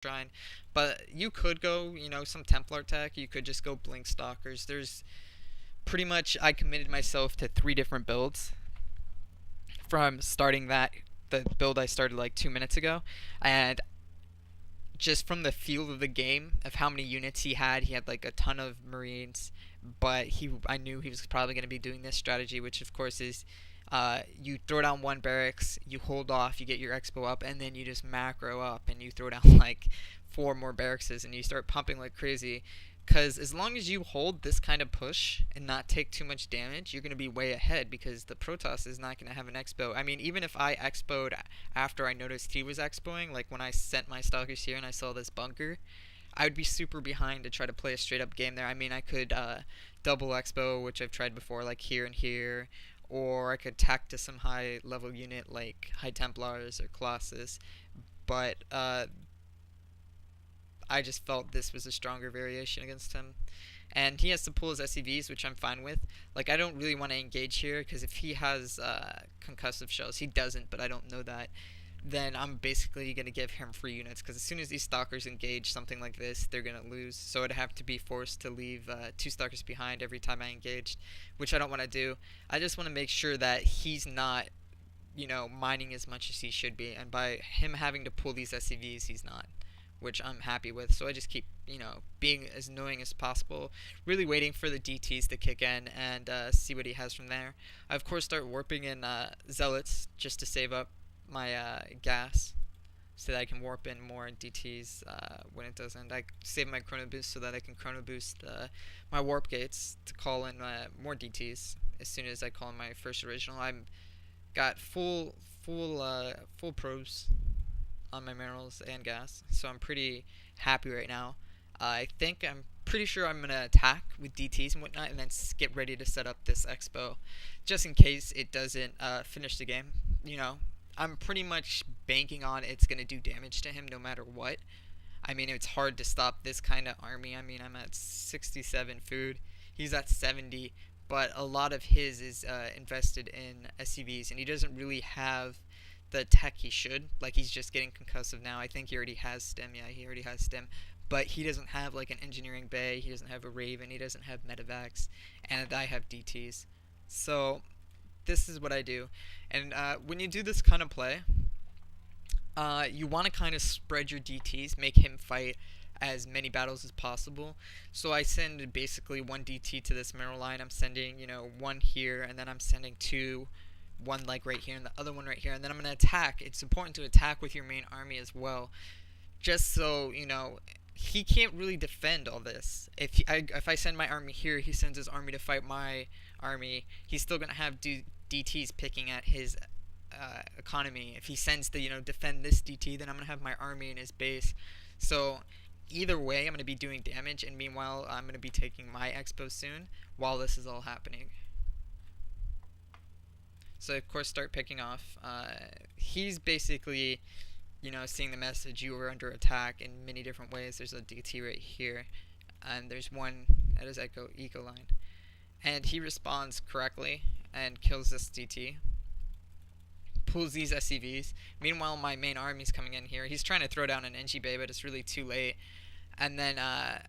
shrine. But you could go, some Templar tech. You could just go Blink Stalkers. There's pretty much, I committed myself to 3 different builds from starting the build I started like 2 minutes ago, and just from the feel of the game of how many units he had like a ton of Marines, but I knew he was probably going to be doing this strategy, which of course is you throw down one barracks, you hold off, you get your expo up, and then you just macro up and you throw down like 4 more barracks and you start pumping like crazy. Because as long as you hold this kind of push and not take too much damage, you're going to be way ahead because the Protoss is not going to have an expo. I mean, even if I expoed after I noticed he was expoing, like when I sent my stalkers here and I saw this bunker, I would be super behind to try to play a straight up game there. I mean, I could double expo, which I've tried before, like here and here, or I could tack to some high level unit like High Templars or Colossus. But I just felt this was a stronger variation against him. And he has to pull his SCVs, which I'm fine with. Like, I don't really want to engage here, because if he has concussive shells, he doesn't, but I don't know that, then I'm basically going to give him free units, because as soon as these stalkers engage something like this, they're going to lose. So I'd have to be forced to leave 2 stalkers behind every time I engaged, which I don't want to do. I just want to make sure that he's not, mining as much as he should be, and by him having to pull these SCVs, he's not, which I'm happy with. So I just keep, being as annoying as possible, really waiting for the DTs to kick in and see what he has from there. I, of course, start warping in Zealots just to save up my gas so that I can warp in more DTs when it doesn't. I save my chrono boost so that I can chrono boost my warp gates to call in more DTs as soon as I call in my first original. I'm got full probes on my minerals and gas, so I'm pretty happy right now. I'm pretty sure I'm gonna attack with DTs and whatnot, and then get ready to set up this expo, just in case it doesn't finish the game. I'm pretty much banking on it's gonna do damage to him no matter what. I mean, it's hard to stop this kind of army. I mean, I'm at 67 food, he's at 70, but a lot of his is invested in SCVs, and he doesn't really have the tech he should. Like, he's just getting concussive now. I think he already has stem. Yeah, he already has stem. But he doesn't have like an engineering bay. He doesn't have a raven. He doesn't have medevacs, and I have DTs. So this is what I do. And when you do this kind of play, you want to kind of spread your DTs, make him fight as many battles as possible. So I send basically 1 DT to this mineral line. I'm sending, 1 here, and then I'm sending 2, one like right here and the other one right here, and then I'm going to attack. It's important to attack with your main army as well, just so he can't really defend all this. If I send my army here, he sends his army to fight my army, he's still going to have DTs picking at his economy. If he sends the defend this DT, then I'm going to have my army in his base. So either way, I'm going to be doing damage, and meanwhile I'm going to be taking my expo soon while this is all happening. So of course start picking off. He's basically, seeing the message you were under attack in many different ways. There's a DT right here, and there's one at his eco line, and he responds correctly and kills this DT. Pulls these SCVs. Meanwhile, my main army's coming in here. He's trying to throw down an NG Bay, but it's really too late. And then I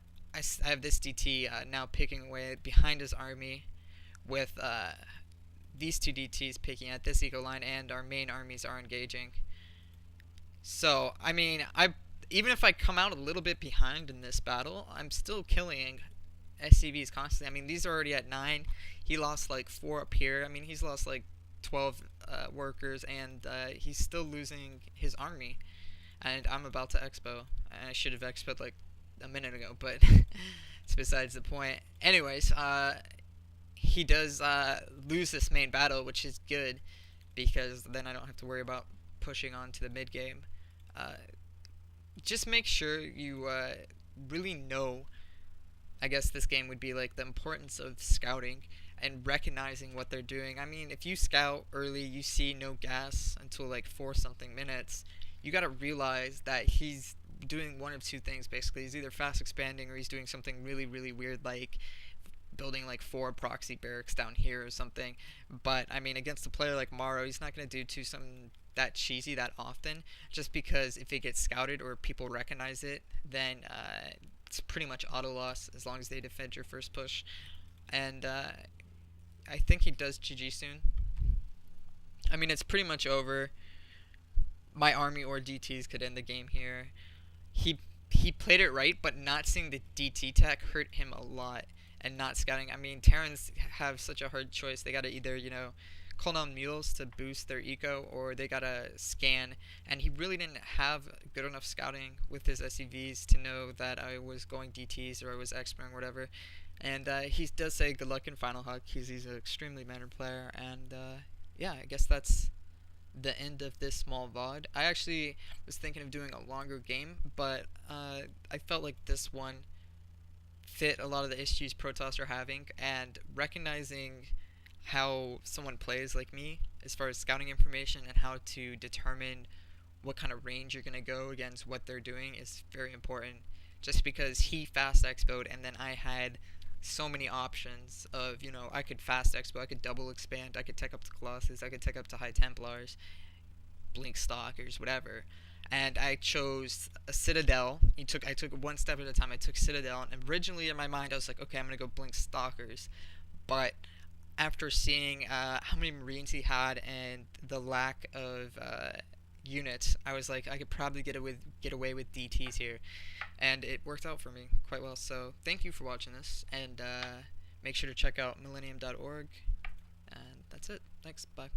have this DT now picking away behind his army with these 2 DTs picking at this eco line, and our main armies are engaging. So, I mean, even if I come out a little bit behind in this battle, I'm still killing SCVs constantly. I mean, these are already at 9. He lost like 4 up here. I mean, he's lost like 12 workers, and he's still losing his army. And I'm about to expo. I should have expoed like a minute ago, but it's besides the point. Anyways, he does lose this main battle, which is good, because then I don't have to worry about pushing on to the mid game. Just make sure you really know, I guess this game would be like the importance of scouting and recognizing what they're doing. I mean, if you scout early, you see no gas until like 4 something minutes, you gotta realize that he's doing one of 2 things basically. He's either fast expanding or he's doing something really, really weird, like building like 4 proxy barracks down here or something. But I mean, against a player like MorroW, he's not gonna do some that cheesy that often, just because if it gets scouted or people recognize it, then it's pretty much auto loss as long as they defend your first push. And I think he does GG soon. I mean, it's pretty much over. My army or DTs could end the game here. He he played it right, but not seeing the DT tech hurt him a lot, and not scouting. I mean, Terrans have such a hard choice. They gotta either call down mules to boost their eco, or they gotta scan. And he really didn't have good enough scouting with his SCVs to know that I was going DTs or I was exploring or whatever. And he does say good luck in Final Hug. He's an extremely mannered player, and yeah, I guess that's the end of this small VOD. I actually was thinking of doing a longer game, but I felt like this one fit a lot of the issues Protoss are having, and recognizing how someone plays like me as far as scouting information and how to determine what kind of range you're going to go against what they're doing is very important. Just because he fast expoed and then I had so many options of, I could fast expo, I could double expand, I could tech up to Colossus, I could tech up to High Templars, Blink Stalkers, whatever. And I chose a Citadel. I took it one step at a time. I took Citadel, and originally in my mind I was like, okay, I'm gonna go Blink Stalkers, but after seeing how many Marines he had and the lack of units, I was like, I could probably get away with DTs here, and it worked out for me quite well. So thank you for watching this, and make sure to check out Millenium.org, and that's it. Thanks. Bye.